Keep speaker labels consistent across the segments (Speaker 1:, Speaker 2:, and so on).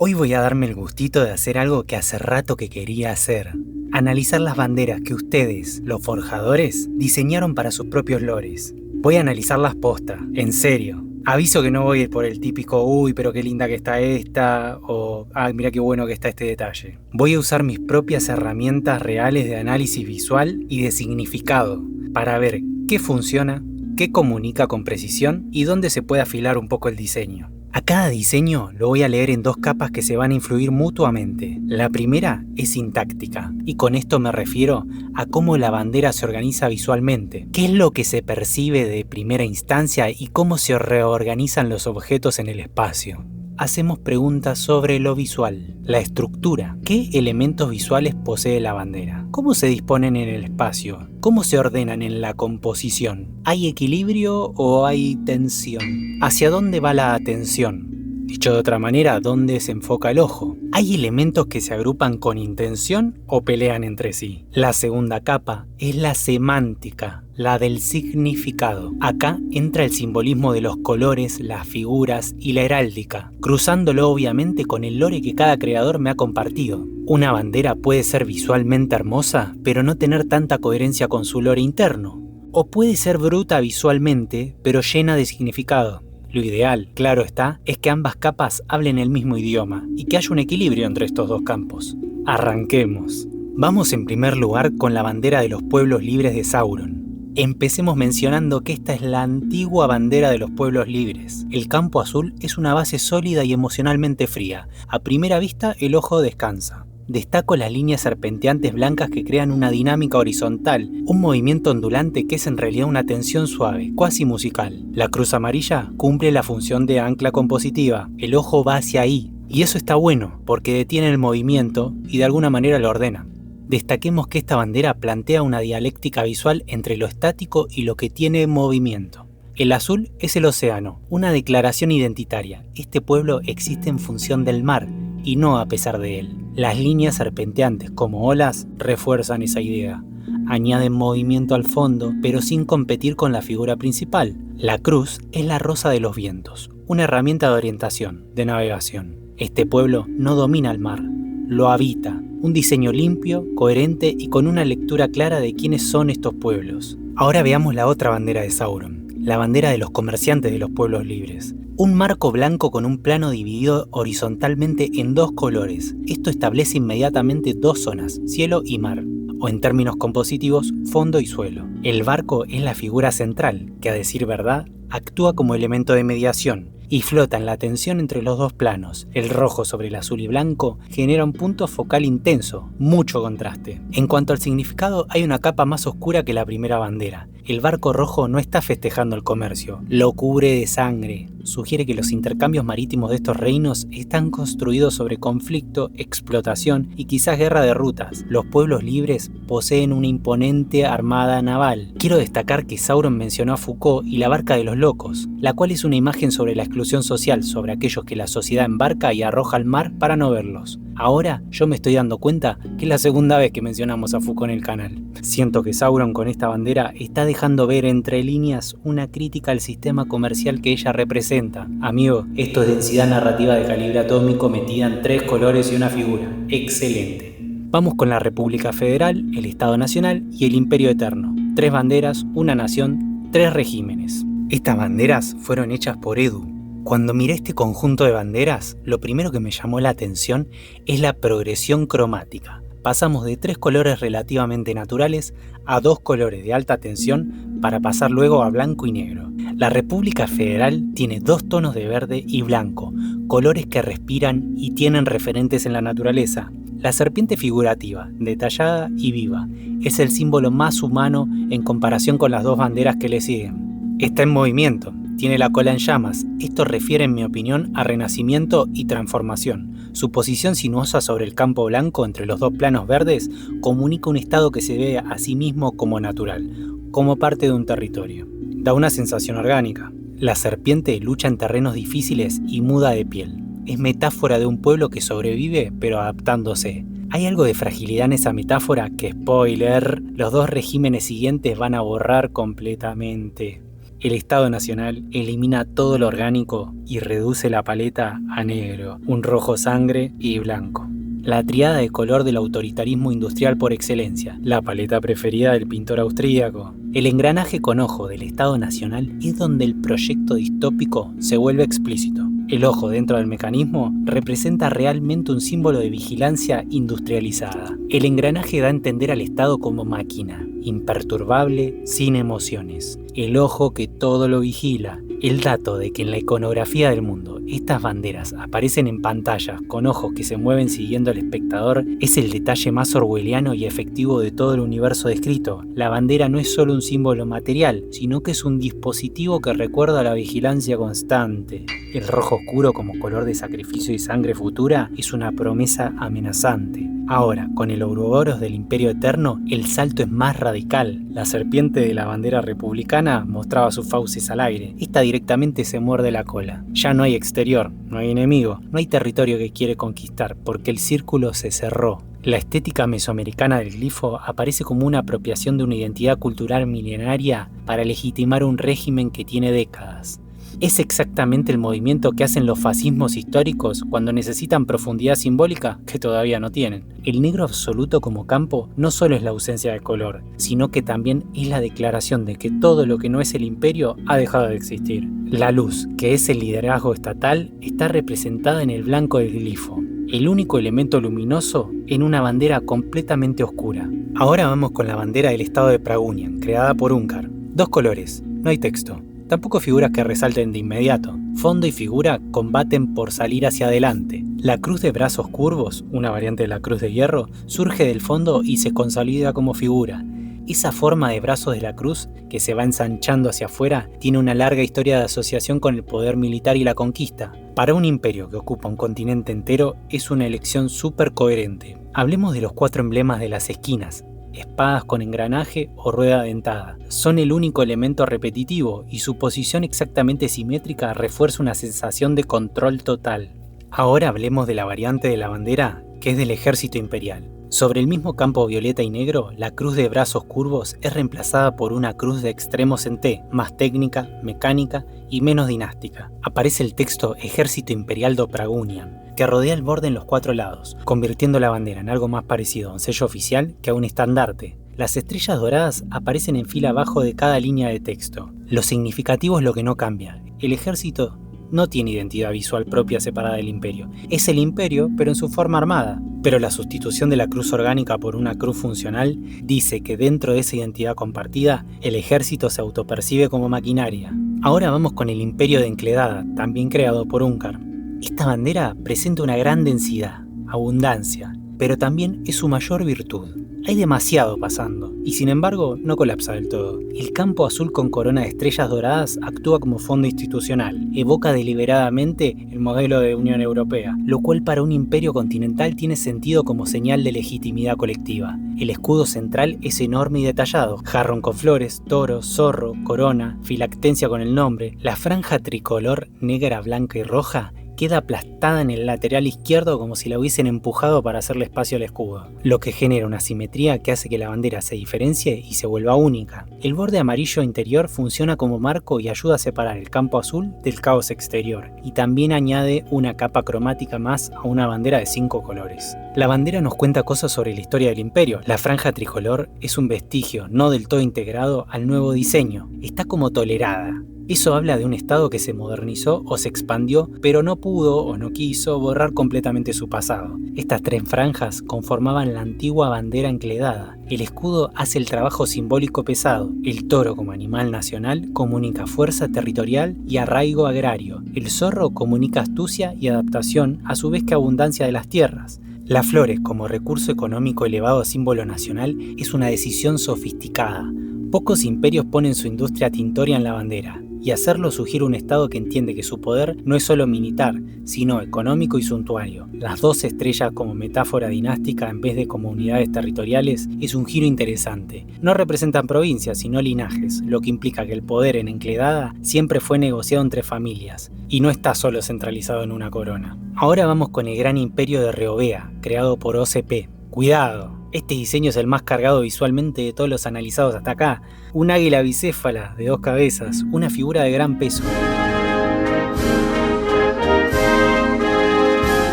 Speaker 1: Hoy voy a darme el gustito de hacer algo que hace rato que quería hacer. Analizar las banderas que ustedes, los forjadores, diseñaron para sus propios lores. Voy a analizarlas posta, en serio. Aviso que no voy a ir por el típico, uy, pero qué linda que está esta, o, ay, mira qué bueno que está este detalle. Voy a usar mis propias herramientas reales de análisis visual y de significado para ver qué funciona, qué comunica con precisión y dónde se puede afilar un poco el diseño. A cada diseño lo voy a leer en dos capas que se van a influir mutuamente. La primera es sintáctica, y con esto me refiero a cómo la bandera se organiza visualmente, qué es lo que se percibe de primera instancia y cómo se reorganizan los objetos en el espacio. Hacemos preguntas sobre lo visual, la estructura, qué elementos visuales posee la bandera, cómo se disponen en el espacio, cómo se ordenan en la composición, ¿hay equilibrio o hay tensión? ¿Hacia dónde va la atención? Dicho de otra manera, ¿dónde se enfoca el ojo? ¿Hay elementos que se agrupan con intención o pelean entre sí? La segunda capa es la semántica, la del significado. Acá entra el simbolismo de los colores, las figuras y la heráldica, cruzándolo obviamente con el lore que cada creador me ha compartido. Una bandera puede ser visualmente hermosa, pero no tener tanta coherencia con su lore interno. O puede ser bruta visualmente, pero llena de significado. Lo ideal, claro está, es que ambas capas hablen el mismo idioma y que haya un equilibrio entre estos dos campos. Arranquemos. Vamos en primer lugar con la bandera de los pueblos libres de Sauron. Empecemos mencionando que esta es la antigua bandera de los pueblos libres. El campo azul es una base sólida y emocionalmente fría. A primera vista el ojo descansa. Destaco las líneas serpenteantes blancas que crean una dinámica horizontal, un movimiento ondulante que es en realidad una tensión suave, cuasi musical. La cruz amarilla cumple la función de ancla compositiva, el ojo va hacia ahí, y eso está bueno, porque detiene el movimiento y de alguna manera lo ordena. Destaquemos que esta bandera plantea una dialéctica visual entre lo estático y lo que tiene movimiento. El azul es el océano, una declaración identitaria. Este pueblo existe en función del mar, y no a pesar de él. Las líneas serpenteantes como olas refuerzan esa idea. Añaden movimiento al fondo, pero sin competir con la figura principal. La cruz es la rosa de los vientos, una herramienta de orientación, de navegación. Este pueblo no domina el mar, lo habita. Un diseño limpio, coherente y con una lectura clara de quiénes son estos pueblos. Ahora veamos la otra bandera de Sauron, la bandera de los comerciantes de los pueblos libres. Un marco blanco con un plano dividido horizontalmente en dos colores. Esto establece inmediatamente dos zonas, cielo y mar, o en términos compositivos, fondo y suelo. El barco es la figura central, que a decir verdad, actúa como elemento de mediación y flota en la tensión entre los dos planos. El rojo sobre el azul y blanco genera un punto focal intenso, mucho contraste. En cuanto al significado, hay una capa más oscura que la primera bandera. El barco rojo no está festejando el comercio, lo cubre de sangre. Sugiere que los intercambios marítimos de estos reinos están construidos sobre conflicto, explotación y quizás guerra de rutas. Los pueblos libres poseen una imponente armada naval. Quiero destacar que Sauron mencionó a Foucault y la barca de los locos, la cual es una imagen sobre la exclusión social, sobre aquellos que la sociedad embarca y arroja al mar para no verlos. Ahora yo me estoy dando cuenta que es la segunda vez que mencionamos a Foucault en el canal. Siento que Sauron con esta bandera está dejando ver entre líneas una crítica al sistema comercial que ella representa. Amigo, esto es densidad narrativa de calibre atómico metida en 3 colores y una figura. Excelente. Vamos con la República Federal, el Estado Nacional y el Imperio Eterno. 3 banderas, una nación, 3 regímenes. Estas banderas fueron hechas por Edu. Cuando miré este conjunto de banderas, lo primero que me llamó la atención es la progresión cromática. Pasamos de 3 colores relativamente naturales a 2 colores de alta tensión para pasar luego a blanco y negro. La República Federal tiene 2 tonos de verde y blanco, colores que respiran y tienen referentes en la naturaleza. La serpiente figurativa, detallada y viva, es el símbolo más humano en comparación con las 2 banderas que le siguen. Está en movimiento. Tiene la cola en llamas. Esto refiere, en mi opinión, a renacimiento y transformación. Su posición sinuosa sobre el campo blanco entre los 2 planos verdes comunica un estado que se ve a sí mismo como natural, como parte de un territorio. Da una sensación orgánica. La serpiente lucha en terrenos difíciles y muda de piel. Es metáfora de un pueblo que sobrevive, pero adaptándose. Hay algo de fragilidad en esa metáfora que, spoiler, los 2 regímenes siguientes van a borrar completamente. El Estado Nacional elimina todo lo orgánico y reduce la paleta a negro, un rojo sangre y blanco. La triada de color del autoritarismo industrial por excelencia, la paleta preferida del pintor austríaco. El engranaje con ojo del Estado Nacional es donde el proyecto distópico se vuelve explícito. El ojo dentro del mecanismo representa realmente un símbolo de vigilancia industrializada. El engranaje da a entender al Estado como máquina, imperturbable, sin emociones. El ojo que todo lo vigila. El dato de que en la iconografía del mundo estas banderas aparecen en pantallas con ojos que se mueven siguiendo al espectador es el detalle más orwelliano y efectivo de todo el universo descrito. La bandera no es solo un símbolo material, sino que es un dispositivo que recuerda la vigilancia constante. El rojo oscuro como color de sacrificio y sangre futura es una promesa amenazante. Ahora, con el Ouroboros del Imperio Eterno, el salto es más radical. La serpiente de la bandera republicana mostraba sus fauces al aire. Esta directamente se muerde la cola. Ya no hay exterior, no hay enemigo, no hay territorio que quiere conquistar, porque el círculo se cerró. La estética mesoamericana del glifo aparece como una apropiación de una identidad cultural milenaria para legitimar un régimen que tiene décadas. Es exactamente el movimiento que hacen los fascismos históricos cuando necesitan profundidad simbólica que todavía no tienen. El negro absoluto como campo no solo es la ausencia de color, sino que también es la declaración de que todo lo que no es el imperio ha dejado de existir. La luz, que es el liderazgo estatal, está representada en el blanco del glifo, el único elemento luminoso en una bandera completamente oscura. Ahora vamos con la bandera del estado de Pragunian, creada por Unkar. 2 colores, no hay texto. Tampoco figuras que resalten de inmediato. Fondo y figura combaten por salir hacia adelante. La cruz de brazos curvos, una variante de la cruz de hierro, surge del fondo y se consolida como figura. Esa forma de brazos de la cruz, que se va ensanchando hacia afuera, tiene una larga historia de asociación con el poder militar y la conquista. Para un imperio que ocupa un continente entero, es una elección súper coherente. Hablemos de los 4 emblemas de las esquinas. Espadas con engranaje o rueda dentada. Son el único elemento repetitivo y su posición exactamente simétrica refuerza una sensación de control total. Ahora hablemos de la variante de la bandera, que es del ejército imperial. Sobre el mismo campo violeta y negro, la cruz de brazos curvos es reemplazada por una cruz de extremos en T, más técnica, mecánica y menos dinástica. Aparece el texto Ejército Imperial do Pragunian, que rodea el borde en los 4 lados, convirtiendo la bandera en algo más parecido a un sello oficial que a un estandarte. Las estrellas doradas aparecen en fila abajo de cada línea de texto. Lo significativo es lo que no cambia. El ejército no tiene identidad visual propia separada del imperio. Es el imperio, pero en su forma armada. Pero la sustitución de la cruz orgánica por una cruz funcional dice que dentro de esa identidad compartida, el ejército se autopercibe como maquinaria. Ahora vamos con el imperio de Encledada, también creado por Unkar. Esta bandera presenta una gran densidad, abundancia, pero también es su mayor virtud. Hay demasiado pasando, y sin embargo no colapsa del todo. El campo azul con corona de estrellas doradas actúa como fondo institucional, evoca deliberadamente el modelo de Unión Europea, lo cual para un imperio continental tiene sentido como señal de legitimidad colectiva. El escudo central es enorme y detallado, jarrón con flores, toro, zorro, corona, filactencia con el nombre. La franja tricolor negra, blanca y roja queda aplastada en el lateral izquierdo como si la hubiesen empujado para hacerle espacio al escudo, lo que genera una simetría que hace que la bandera se diferencie y se vuelva única. El borde amarillo interior funciona como marco y ayuda a separar el campo azul del caos exterior, y también añade una capa cromática más a una bandera de 5 colores. La bandera nos cuenta cosas sobre la historia del imperio. La franja tricolor es un vestigio no del todo integrado al nuevo diseño, está como tolerada. Eso habla de un estado que se modernizó o se expandió, pero no pudo o no quiso borrar completamente su pasado. Estas 3 franjas conformaban la antigua bandera encledada. El escudo hace el trabajo simbólico pesado. El toro como animal nacional comunica fuerza territorial y arraigo agrario. El zorro comunica astucia y adaptación, a su vez que abundancia de las tierras. Las flores como recurso económico elevado a símbolo nacional es una decisión sofisticada. Pocos imperios ponen su industria tintoria en la bandera, y hacerlo sugiere un estado que entiende que su poder no es solo militar, sino económico y suntuario. Las 2 estrellas como metáfora dinástica en vez de como unidades territoriales es un giro interesante. No representan provincias, sino linajes, lo que implica que el poder en Encledada siempre fue negociado entre familias, y no está solo centralizado en una corona. Ahora vamos con el gran imperio de Reovea, creado por OCP. Cuidado, Este diseño es el más cargado visualmente de todos los analizados hasta acá. Un águila bicéfala de 2 cabezas, una figura de gran peso.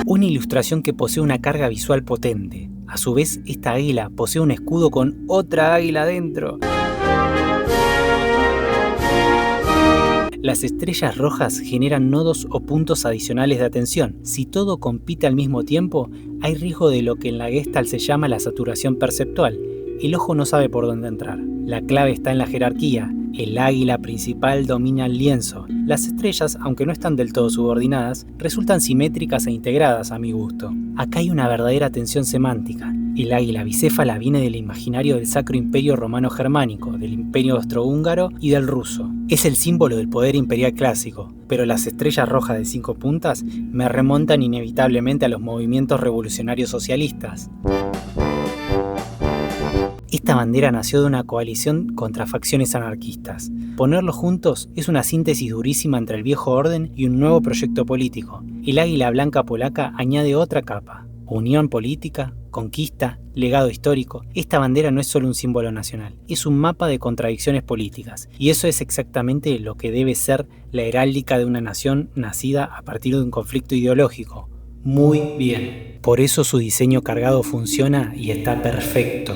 Speaker 1: Una ilustración que posee una carga visual potente. A su vez, esta águila posee un escudo con otra águila dentro. Las estrellas rojas generan nodos o puntos adicionales de atención. Si todo compite al mismo tiempo, hay riesgo de lo que en la Gestalt se llama la saturación perceptual. El ojo no sabe por dónde entrar. La clave está en la jerarquía. El águila principal domina el lienzo. Las estrellas, aunque no están del todo subordinadas, resultan simétricas e integradas a mi gusto. Acá hay una verdadera tensión semántica. El águila bicéfala viene del imaginario del Sacro Imperio Romano Germánico, del Imperio Austrohúngaro y del ruso. Es el símbolo del poder imperial clásico, pero las estrellas rojas de 5 puntas me remontan inevitablemente a los movimientos revolucionarios socialistas. Esta bandera nació de una coalición contra facciones anarquistas. Ponerlos juntos es una síntesis durísima entre el viejo orden y un nuevo proyecto político. El águila blanca polaca añade otra capa. Unión política, conquista, legado histórico. Esta bandera no es solo un símbolo nacional, es un mapa de contradicciones políticas. Y eso es exactamente lo que debe ser la heráldica de una nación nacida a partir de un conflicto ideológico. Muy bien. Por eso su diseño cargado funciona y está perfecto.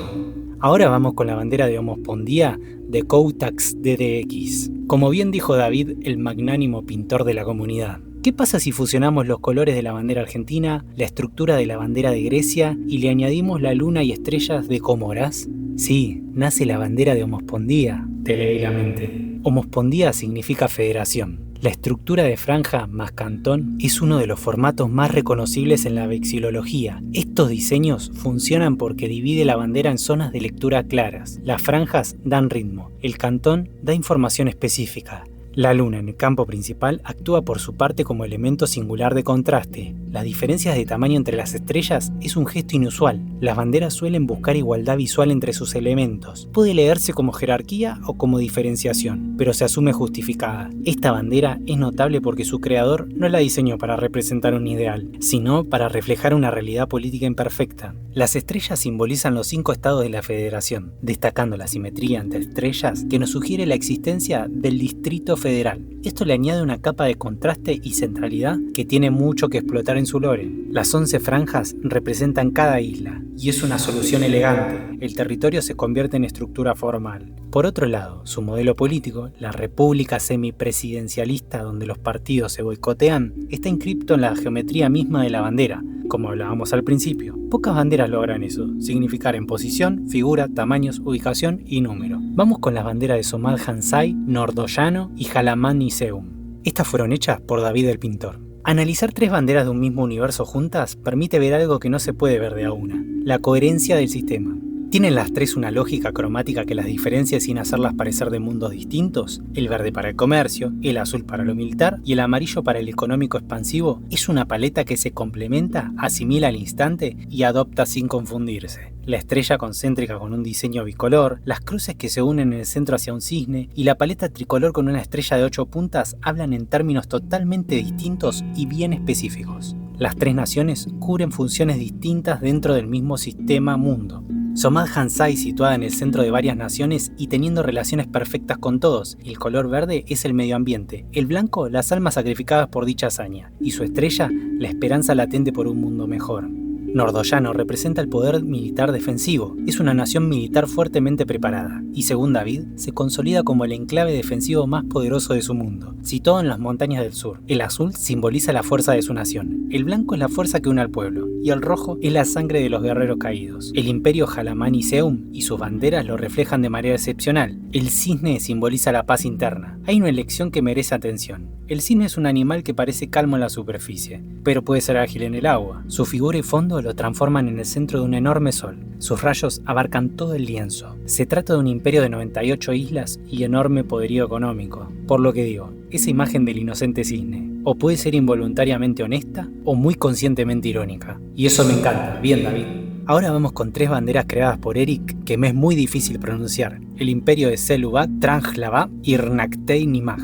Speaker 1: Ahora vamos con la bandera de Homospondía de Koutax DDX. Como bien dijo David, el magnánimo pintor de la comunidad. ¿Qué pasa si fusionamos los colores de la bandera argentina, la estructura de la bandera de Grecia y le añadimos la luna y estrellas de Comoras? Sí, nace la bandera de Homospondía. Te leí la mente. Homospondía significa federación. La estructura de franja más cantón es uno de los formatos más reconocibles en la vexilología. Estos diseños funcionan porque divide la bandera en zonas de lectura claras. Las franjas dan ritmo, el cantón da información específica. La luna en el campo principal actúa por su parte como elemento singular de contraste. Las diferencias de tamaño entre las estrellas es un gesto inusual. Las banderas suelen buscar igualdad visual entre sus elementos. Puede leerse como jerarquía o como diferenciación, pero se asume justificada. Esta bandera es notable porque su creador no la diseñó para representar un ideal, sino para reflejar una realidad política imperfecta. Las estrellas simbolizan los 5 estados de la federación, destacando la simetría entre estrellas que nos sugiere la existencia del distrito federal. Esto le añade una capa de contraste y centralidad que tiene mucho que explotar en su lore. Las 11 franjas representan cada isla, y es una solución elegante. El territorio se convierte en estructura formal. Por otro lado, su modelo político, la república semipresidencialista donde los partidos se boicotean, está inscripto en la geometría misma de la bandera, como hablábamos al principio. Pocas banderas logran eso, significar en posición, figura, tamaños, ubicación y número. Vamos con las banderas de Somad Hansai, Nordoyano y Jalamaníceum. Estas fueron hechas por David el pintor. Analizar 3 banderas de un mismo universo juntas permite ver algo que no se puede ver de a una: la coherencia del sistema. ¿Tienen las 3 una lógica cromática que las diferencia sin hacerlas parecer de mundos distintos? El verde para el comercio, el azul para lo militar y el amarillo para el económico expansivo es una paleta que se complementa, asimila al instante y adopta sin confundirse. La estrella concéntrica con un diseño bicolor, las cruces que se unen en el centro hacia un cisne y la paleta tricolor con una estrella de 8 puntas hablan en términos totalmente distintos y bien específicos. Las 3 naciones cubren funciones distintas dentro del mismo sistema mundo. Somad Hansai, situada en el centro de varias naciones y teniendo relaciones perfectas con todos. El color verde es el medio ambiente, el blanco las almas sacrificadas por dicha hazaña, y su estrella la esperanza latente por un mundo mejor. Nordoyano representa el poder militar defensivo, es una nación militar fuertemente preparada, y según David, se consolida como el enclave defensivo más poderoso de su mundo, situado en las montañas del sur. El azul simboliza la fuerza de su nación, el blanco es la fuerza que une al pueblo, y el rojo es la sangre de los guerreros caídos. El imperio Jalamaníceum y sus banderas lo reflejan de manera excepcional. El cisne simboliza la paz interna. Hay una elección que merece atención. El cisne es un animal que parece calmo en la superficie, pero puede ser ágil en el agua. Su figura y fondo lo transforman en el centro de un enorme sol. Sus rayos abarcan todo el lienzo. Se trata de un imperio de 98 islas y enorme poderío económico. Por lo que digo, esa imagen del inocente cisne, o puede ser involuntariamente honesta o muy conscientemente irónica. Y eso me encanta. Bien, David. Ahora vamos con 3 banderas creadas por Eric que me es muy difícil pronunciar. El imperio de Selubak, Tranglava y Rnaktey Nimag.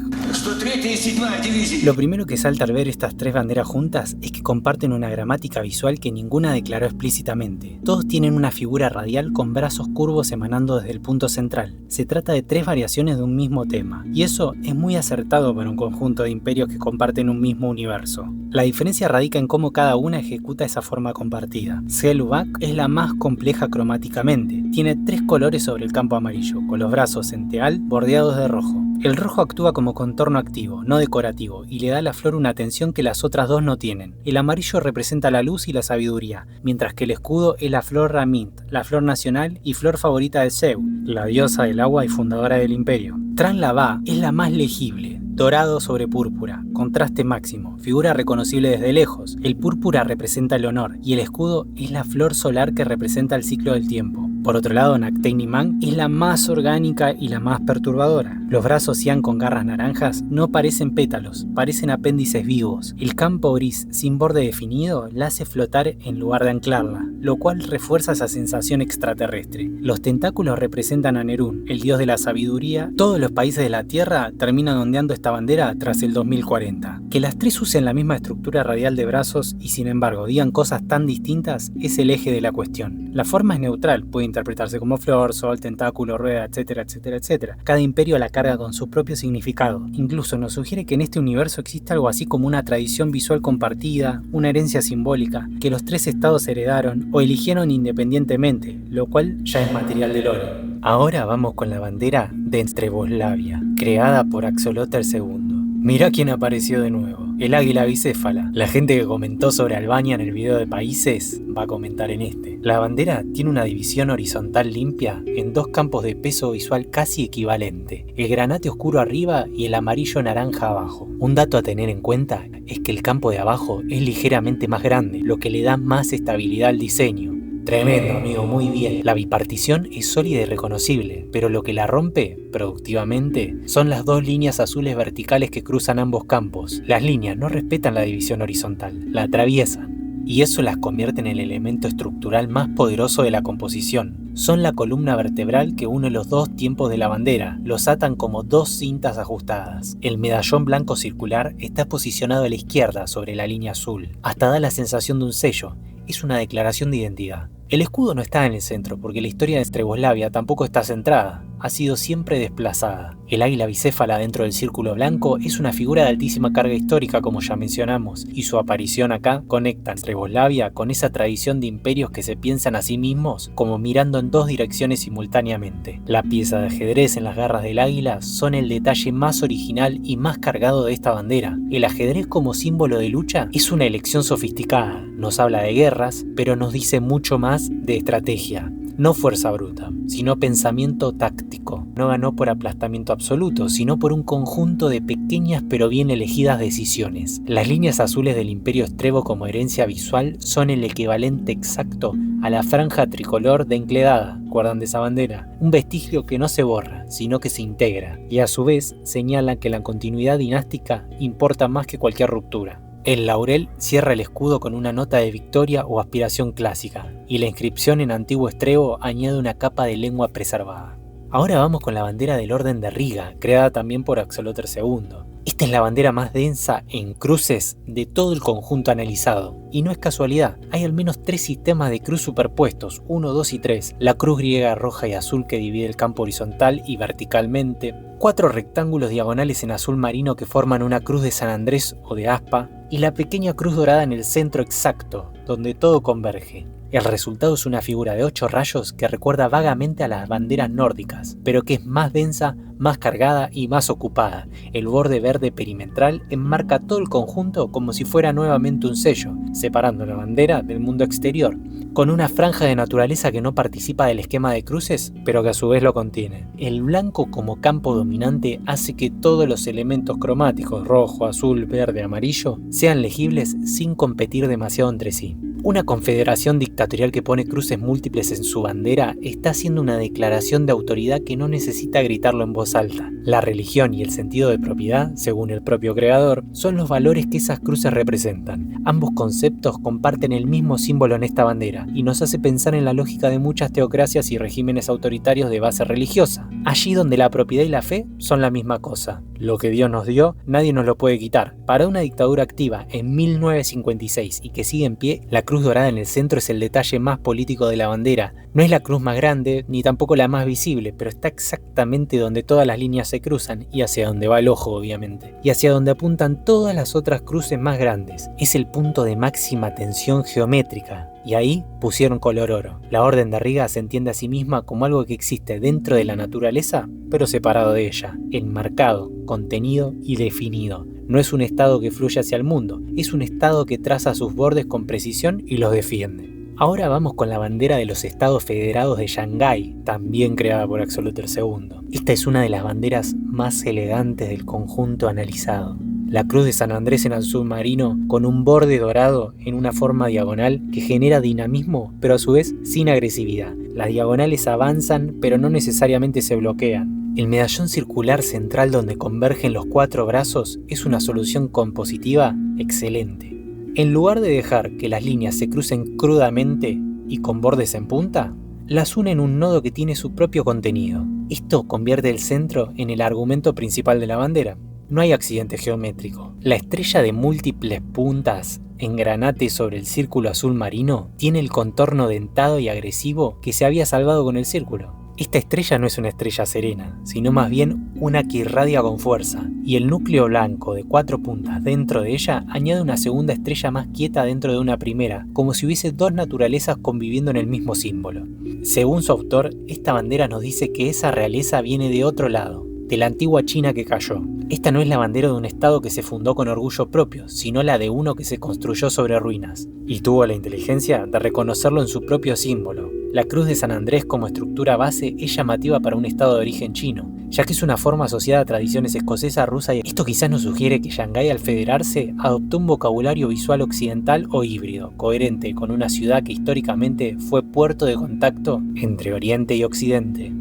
Speaker 1: Lo primero que salta al ver estas tres banderas juntas es que comparten una gramática visual que ninguna declaró explícitamente. Todos tienen una figura radial con brazos curvos emanando desde el punto central. Se trata de tres variaciones de un mismo tema, y eso es muy acertado para un conjunto de imperios que comparten un mismo universo. La diferencia radica en cómo cada una ejecuta esa forma compartida. Selubak es la más compleja cromáticamente. Tiene tres colores sobre el campo amarillo, con los brazos en teal bordeados de rojo. El rojo actúa como contorno activo, no decorativo, y le da a la flor una atención que las otras dos no tienen. El amarillo representa la luz y la sabiduría, mientras que el escudo es la flor Ramint, la flor nacional y flor favorita de Zeus, la diosa del agua y fundadora del imperio. Tran Lava es la más legible, dorado sobre púrpura, contraste máximo, figura reconocible desde lejos. El púrpura representa el honor y el escudo es la flor solar que representa el ciclo del tiempo. Por otro lado, Nakhteni Mang es la más orgánica y la más perturbadora. Los brazos cian con garras naranjas no parecen pétalos, parecen apéndices vivos. El campo gris sin borde definido la hace flotar en lugar de anclarla, lo cual refuerza esa sensación extraterrestre. Los tentáculos representan a Nerún, el dios de la sabiduría. Todos los países de la Tierra terminan ondeando esta bandera tras el 2040. Que las tres usen la misma estructura radial de brazos y sin embargo digan cosas tan distintas es el eje de la cuestión. La forma es neutral, puede interpretarse como flor, sol, tentáculo, rueda, etcétera, etcétera, etcétera. Cada imperio la carga con su propio significado. Incluso nos sugiere que en este universo existe algo así como una tradición visual compartida, una herencia simbólica, que los tres estados heredaron o eligieron independientemente, lo cual ya es material de lore. Ahora vamos con la bandera de Estreboslavia, creada por Axolotl II. Mirá quién apareció de nuevo, el águila bicéfala. La gente que comentó sobre Albania en el video de países va a comentar en este. La bandera tiene una división horizontal limpia en dos campos de peso visual casi equivalente, el granate oscuro arriba y el amarillo naranja abajo. Un dato a tener en cuenta es que el campo de abajo es ligeramente más grande, lo que le da más estabilidad al diseño. Tremendo, amigo, muy bien. La bipartición es sólida y reconocible, pero lo que la rompe, productivamente, son las dos líneas azules verticales que cruzan ambos campos. Las líneas no respetan la división horizontal, la atraviesan, y eso las convierte en el elemento estructural más poderoso de la composición. Son la columna vertebral que une los dos tiempos de la bandera, los atan como dos cintas ajustadas. El medallón blanco circular está posicionado a la izquierda sobre la línea azul, hasta da la sensación de un sello. Es una declaración de identidad. El escudo no está en el centro porque la historia de Estreboslavia tampoco está centrada, ha sido siempre desplazada. El águila bicéfala dentro del círculo blanco es una figura de altísima carga histórica como ya mencionamos, y su aparición acá conecta Estreboslavia con esa tradición de imperios que se piensan a sí mismos como mirando en dos direcciones simultáneamente. La pieza de ajedrez en las garras del águila son el detalle más original y más cargado de esta bandera. El ajedrez como símbolo de lucha es una elección sofisticada, nos habla de guerras, pero nos dice mucho más de estrategia. No fuerza bruta, sino pensamiento táctico. No ganó por aplastamiento absoluto, sino por un conjunto de pequeñas pero bien elegidas decisiones. Las líneas azules del Imperio Estrebo como herencia visual son el equivalente exacto a la franja tricolor de Encledada, ¿recuerdan de esa bandera? Un vestigio que no se borra, sino que se integra, y a su vez señalan que la continuidad dinástica importa más que cualquier ruptura. El laurel cierra el escudo con una nota de victoria o aspiración clásica, y la inscripción en antiguo estrebo añade una capa de lengua preservada. Ahora vamos con la bandera del Orden de Riga, creada también por Axolotl II. Esta es la bandera más densa en cruces de todo el conjunto analizado, y no es casualidad, hay al menos 3 sistemas de cruz superpuestos, 1, 2 y 3, la cruz griega roja y azul que divide el campo horizontal y verticalmente, 4 rectángulos diagonales en azul marino que forman una cruz de San Andrés o de aspa, y la pequeña cruz dorada en el centro exacto, donde todo converge. El resultado es una figura de 8 rayos que recuerda vagamente a las banderas nórdicas, pero que es más densa, más cargada y más ocupada. El borde verde perimetral enmarca todo el conjunto como si fuera nuevamente un sello, separando la bandera del mundo exterior, con una franja de naturaleza que no participa del esquema de cruces, pero que a su vez lo contiene. El blanco como campo dominante hace que todos los elementos cromáticos, rojo, azul, verde, amarillo, sean legibles sin competir demasiado entre sí. Una confederación dictatorial que pone cruces múltiples en su bandera está haciendo una declaración de autoridad que no necesita gritarlo en voz alta. La religión y el sentido de propiedad, según el propio creador, son los valores que esas cruces representan. Ambos conceptos comparten el mismo símbolo en esta bandera y nos hace pensar en la lógica de muchas teocracias y regímenes autoritarios de base religiosa, allí donde la propiedad y la fe son la misma cosa. Lo que Dios nos dio, nadie nos lo puede quitar. Para una dictadura activa en 1956 y que sigue en pie, la cruz dorada en el centro es el detalle más político de la bandera. No es la cruz más grande, ni tampoco la más visible, pero está exactamente donde todas las líneas se cruzan y hacia donde va el ojo, obviamente, y hacia donde apuntan todas las otras cruces más grandes. Es el punto de máxima tensión geométrica. Y ahí pusieron color oro. La orden de Riga se entiende a sí misma como algo que existe dentro de la naturaleza, pero separado de ella, enmarcado, contenido y definido. No es un estado que fluye hacia el mundo, es un estado que traza sus bordes con precisión y los defiende. Ahora vamos con la bandera de los Estados Federados de Shanghái, también creada por Axolotl II. Esta es una de las banderas más elegantes del conjunto analizado. La cruz de San Andrés en azul marino con un borde dorado en una forma diagonal que genera dinamismo, pero a su vez sin agresividad. Las diagonales avanzan, pero no necesariamente se bloquean. El medallón circular central donde convergen los 4 brazos es una solución compositiva excelente. En lugar de dejar que las líneas se crucen crudamente y con bordes en punta, las une en un nodo que tiene su propio contenido. Esto convierte el centro en el argumento principal de la bandera. No hay accidente geométrico. La estrella de múltiples puntas en granate sobre el círculo azul marino tiene el contorno dentado y agresivo que se había salvado con el círculo. Esta estrella no es una estrella serena, sino más bien una que irradia con fuerza, y el núcleo blanco de 4 puntas dentro de ella añade una segunda estrella más quieta dentro de una primera, como si hubiese 2 naturalezas conviviendo en el mismo símbolo. Según su autor, esta bandera nos dice que esa realeza viene de otro lado, de la antigua China que cayó. Esta no es la bandera de un estado que se fundó con orgullo propio, sino la de uno que se construyó sobre ruinas, y tuvo la inteligencia de reconocerlo en su propio símbolo. La cruz de San Andrés como estructura base es llamativa para un estado de origen chino, ya que es una forma asociada a tradiciones escocesa, rusa y esto quizás nos sugiere que Shanghái al federarse adoptó un vocabulario visual occidental o híbrido, coherente con una ciudad que históricamente fue puerto de contacto entre Oriente y Occidente.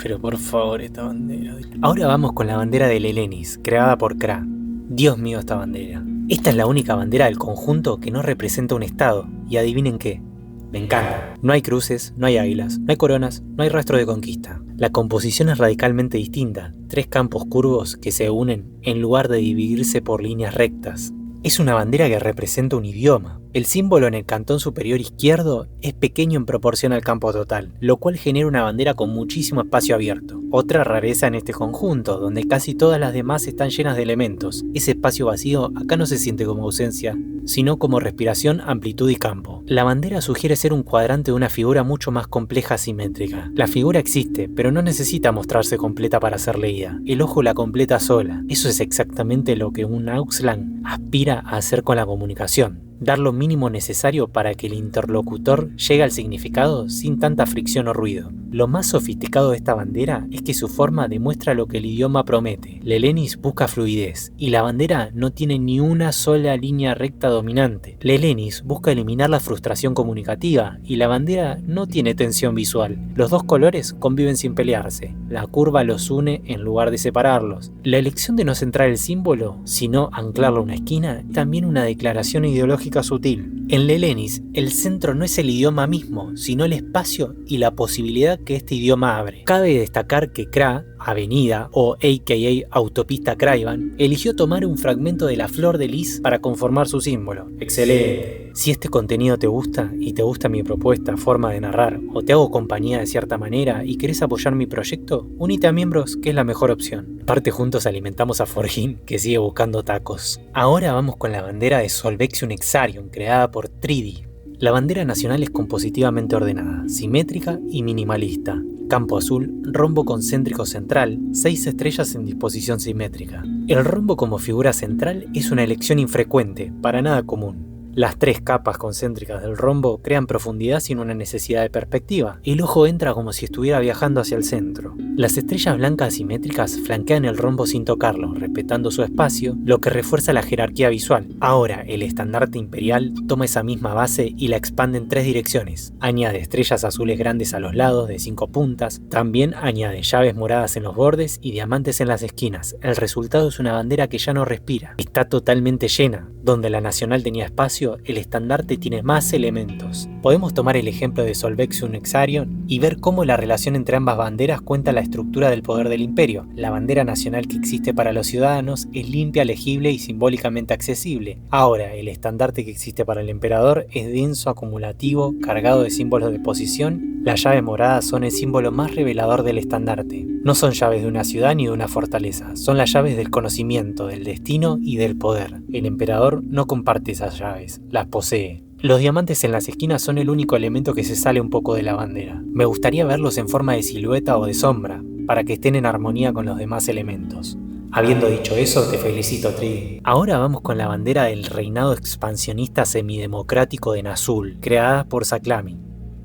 Speaker 1: Pero por favor, esta bandera. Ahora vamos con la bandera del Helenis, creada por Kra. Dios mío, esta bandera. Esta es la única bandera del conjunto que no representa un estado. Y adivinen qué. Me encanta. No hay cruces, no hay águilas, no hay coronas, no hay rastro de conquista. La composición es radicalmente distinta. 3 campos curvos que se unen en lugar de dividirse por líneas rectas. Es una bandera que representa un idioma. El símbolo en el cantón superior izquierdo es pequeño en proporción al campo total, lo cual genera una bandera con muchísimo espacio abierto. Otra rareza en este conjunto, donde casi todas las demás están llenas de elementos. Ese espacio vacío acá no se siente como ausencia, sino como respiración, amplitud y campo. La bandera sugiere ser un cuadrante de una figura mucho más compleja simétrica. La figura existe, pero no necesita mostrarse completa para ser leída. El ojo la completa sola. Eso es exactamente lo que un Auxlang aspira a hacer con la comunicación. Dar lo mínimo necesario para que el interlocutor llegue al significado sin tanta fricción o ruido. Lo más sofisticado de esta bandera es que su forma demuestra lo que el idioma promete. El Helenis busca fluidez, y la bandera no tiene ni una sola línea recta dominante. El Helenis busca eliminar la frustración comunicativa, y la bandera no tiene tensión visual. Los 2 colores conviven sin pelearse. La curva los une en lugar de separarlos. La elección de no centrar el símbolo, sino anclarlo a una esquina, es también una declaración ideológica sutil. En Helenis, el centro no es el idioma mismo, sino el espacio y la posibilidad que este idioma abre. Cabe destacar que Kra, avenida o a.k.a. autopista Kraivan, eligió tomar un fragmento de la flor de lis para conformar su símbolo. ¡Excelente! Si este contenido te gusta y te gusta mi propuesta, forma de narrar, o te hago compañía de cierta manera y querés apoyar mi proyecto, unite a miembros, que es la mejor opción. Aparte, juntos alimentamos a Forgin, que sigue buscando tacos. Ahora vamos con la bandera de Solvexium Exarium, creada por Tridi. La bandera nacional es compositivamente ordenada, simétrica y minimalista. Campo azul, rombo concéntrico central, 6 estrellas en disposición simétrica. El rombo como figura central es una elección infrecuente, para nada común. Las 3 capas concéntricas del rombo crean profundidad sin una necesidad de perspectiva. El ojo entra como si estuviera viajando hacia el centro. Las estrellas blancas simétricas flanquean el rombo sin tocarlo, respetando su espacio, lo que refuerza la jerarquía visual. Ahora, el estandarte imperial toma esa misma base y la expande en 3 direcciones. Añade estrellas azules grandes a los lados de 5 puntas. También añade llaves moradas en los bordes y diamantes en las esquinas. El resultado es una bandera que ya no respira. Está totalmente llena. Donde la nacional tenía espacio, el estandarte tiene más elementos. Podemos tomar el ejemplo de Solvexium Exarion y ver cómo la relación entre ambas banderas cuenta la estructura del poder del imperio. La bandera nacional que existe para los ciudadanos es limpia, legible y simbólicamente accesible. Ahora, el estandarte que existe para el emperador es denso, acumulativo, cargado de símbolos de posición. Las llaves moradas son el símbolo más revelador del estandarte. No son llaves de una ciudad ni de una fortaleza, son las llaves del conocimiento, del destino y del poder. El emperador no comparte esas llaves, las posee. Los diamantes en las esquinas son el único elemento que se sale un poco de la bandera. Me gustaría verlos en forma de silueta o de sombra, para que estén en armonía con los demás elementos. Habiendo dicho eso, te felicito, Tridi. Ahora vamos con la bandera del reinado expansionista semidemocrático de Nazul, creada por Zaklami.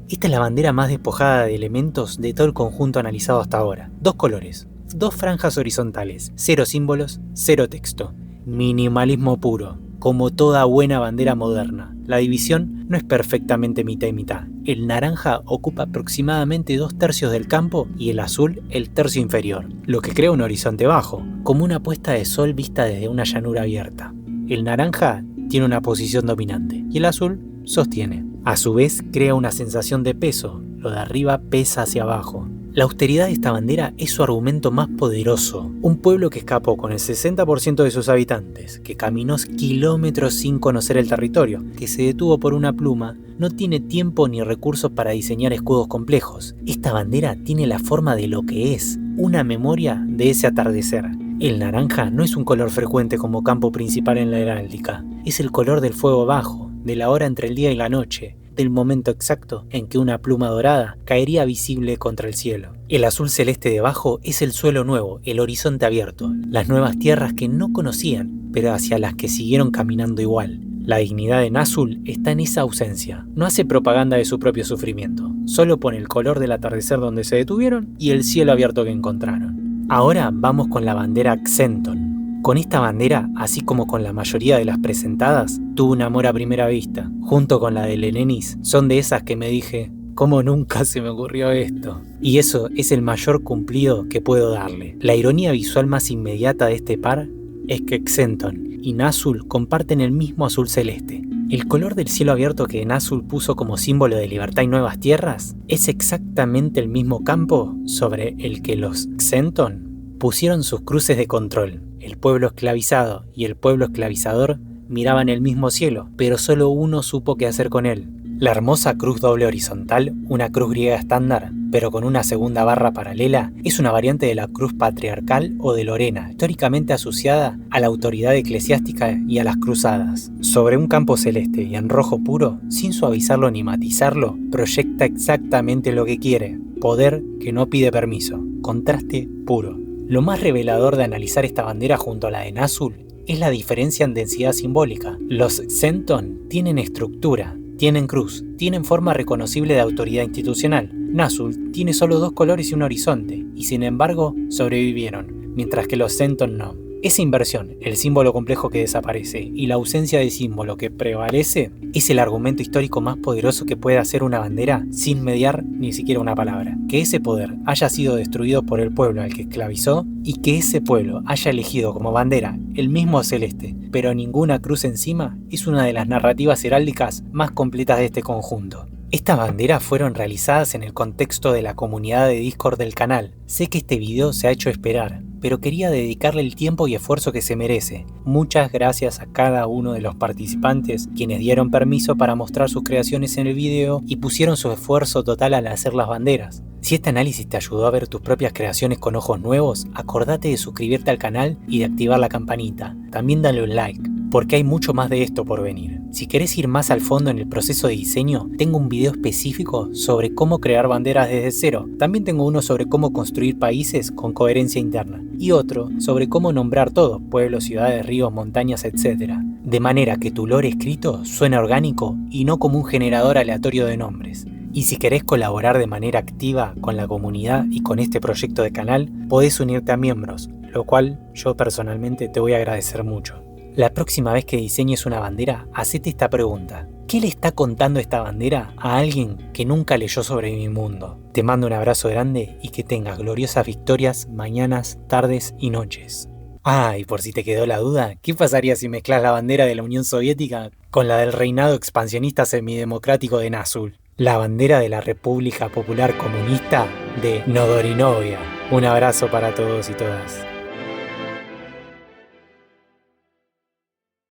Speaker 1: Esta es la bandera más despojada de elementos de todo el conjunto analizado hasta ahora. 2 colores, 2 franjas horizontales, 0 símbolos, 0 texto. Minimalismo puro, como toda buena bandera moderna. La división no es perfectamente mitad y mitad. El naranja ocupa aproximadamente 2/3 del campo y el azul el tercio inferior, lo que crea un horizonte bajo, como una puesta de sol vista desde una llanura abierta. El naranja tiene una posición dominante y el azul sostiene. A su vez crea una sensación de peso, lo de arriba pesa hacia abajo. La austeridad de esta bandera es su argumento más poderoso. Un pueblo que escapó con el 60% de sus habitantes, que caminó kilómetros sin conocer el territorio, que se detuvo por una pluma, no tiene tiempo ni recursos para diseñar escudos complejos. Esta bandera tiene la forma de lo que es, una memoria de ese atardecer. El naranja no es un color frecuente como campo principal en la heráldica, es el color del fuego bajo, de la hora entre el día y la noche, del momento exacto en que una pluma dorada caería visible contra el cielo. El azul celeste debajo es el suelo nuevo, el horizonte abierto, las nuevas tierras que no conocían, pero hacia las que siguieron caminando igual. La dignidad de Nazul está en esa ausencia. No hace propaganda de su propio sufrimiento, solo pone el color del atardecer donde se detuvieron y el cielo abierto que encontraron. Ahora vamos con la bandera Xenton. Con esta bandera, así como con la mayoría de las presentadas, tuve un amor a primera vista. Junto con la de Lenenis, son de esas que me dije, ¿cómo nunca se me ocurrió esto? Y eso es el mayor cumplido que puedo darle. La ironía visual más inmediata de este par es que Xenton y Nazul comparten el mismo azul celeste. El color del cielo abierto que Nazul puso como símbolo de libertad y nuevas tierras es exactamente el mismo campo sobre el que los Xenton pusieron sus cruces de control. El pueblo esclavizado y el pueblo esclavizador miraban el mismo cielo, pero solo uno supo qué hacer con él. La hermosa cruz doble horizontal, una cruz griega estándar, pero con una segunda barra paralela, es una variante de la cruz patriarcal o de Lorena, históricamente asociada a la autoridad eclesiástica y a las cruzadas. Sobre un campo celeste y en rojo puro, sin suavizarlo ni matizarlo, proyecta exactamente lo que quiere, poder que no pide permiso, contraste puro. Lo más revelador de analizar esta bandera junto a la de Nazul es la diferencia en densidad simbólica. Los Xenton tienen estructura, tienen cruz, tienen forma reconocible de autoridad institucional. Nazul tiene solo 2 colores y un horizonte, y sin embargo sobrevivieron, mientras que los Xenton no. Esa inversión, el símbolo complejo que desaparece y la ausencia de símbolo que prevalece, es el argumento histórico más poderoso que puede hacer una bandera sin mediar ni siquiera una palabra. Que ese poder haya sido destruido por el pueblo al que esclavizó y que ese pueblo haya elegido como bandera el mismo celeste, pero ninguna cruz encima, es una de las narrativas heráldicas más completas de este conjunto. Estas banderas fueron realizadas en el contexto de la comunidad de Discord del canal. Sé que este video se ha hecho esperar, pero quería dedicarle el tiempo y esfuerzo que se merece. Muchas gracias a cada uno de los participantes, quienes dieron permiso para mostrar sus creaciones en el video y pusieron su esfuerzo total al hacer las banderas. Si este análisis te ayudó a ver tus propias creaciones con ojos nuevos, acordate de suscribirte al canal y de activar la campanita. También dale un like. porque hay mucho más de esto por venir. Si querés ir más al fondo en el proceso de diseño, tengo un video específico sobre cómo crear banderas desde cero. También tengo uno sobre cómo construir países con coherencia interna. Y otro sobre cómo nombrar todo, pueblos, ciudades, ríos, montañas, etc. De manera que tu lore escrito suene orgánico y no como un generador aleatorio de nombres. Y si querés colaborar de manera activa con la comunidad y con este proyecto de canal, podés unirte a miembros, lo cual yo personalmente te voy a agradecer mucho. La próxima vez que diseñes una bandera, hacete esta pregunta. ¿Qué le está contando esta bandera a alguien que nunca leyó sobre mi mundo? Te mando un abrazo grande y que tengas gloriosas victorias mañanas, tardes y noches. Ah, y por si te quedó la duda, ¿qué pasaría si mezclas la bandera de la Unión Soviética con la del reinado expansionista semidemocrático de Nazul? La bandera de la República Popular Comunista de Nodorinovia. Un abrazo para todos y todas.